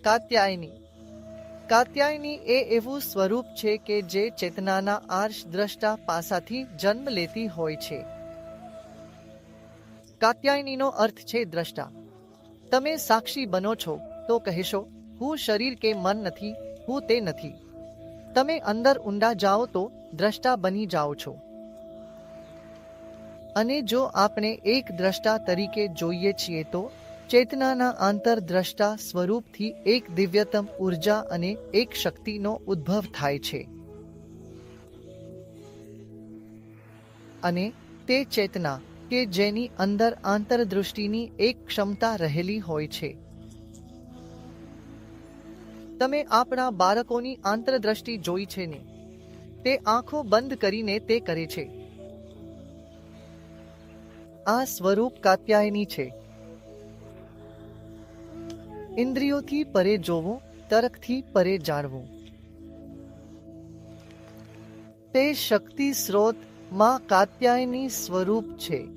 કાત્યાયની. કાત્યાયની એ એવું સ્વરૂપ છે કે જે ચેતનાના આર્ષ દ્રષ્ટા પાસાથી જન્મ લેતી હોય છે. કાત્યાયનીનો અર્થ છે દ્રષ્ટા. તમે સાક્ષી બનો છો તો કહેશો, હું શરીર કે મન નથી, હું તે નથી. તમે અંદર ઊંડા જાઓ તો દ્રષ્ટા બની જાઓ છો. અને જો આપણે એક દ્રષ્ટા તરીકે જોઈએ છીએ તો ચેતનાના આંતરદ્રષ્ટા સ્વરૂપથી એક દિવ્યતમ ઉર્જા અને એક શક્તિનો ઉદ્ભવ થાય છે. અને તે ચેતના કે જેની અંદર આંતરદૃષ્ટિની એક ક્ષમતા રહેલી હોય છે. તમે આપણા બાળકોની આંતરદ્રષ્ટિ જોઈ છે ને? તે આંખો બંધ કરીને તે કરે છે. આ સ્વરૂપ કાત્યાયની છે. ઇન્દ્રિયોથી પરે જોવું, તર્કથી પરે જાણવું. તે શક્તિ સ્ત્રોત માં કાત્યાયની સ્વરૂપ છે.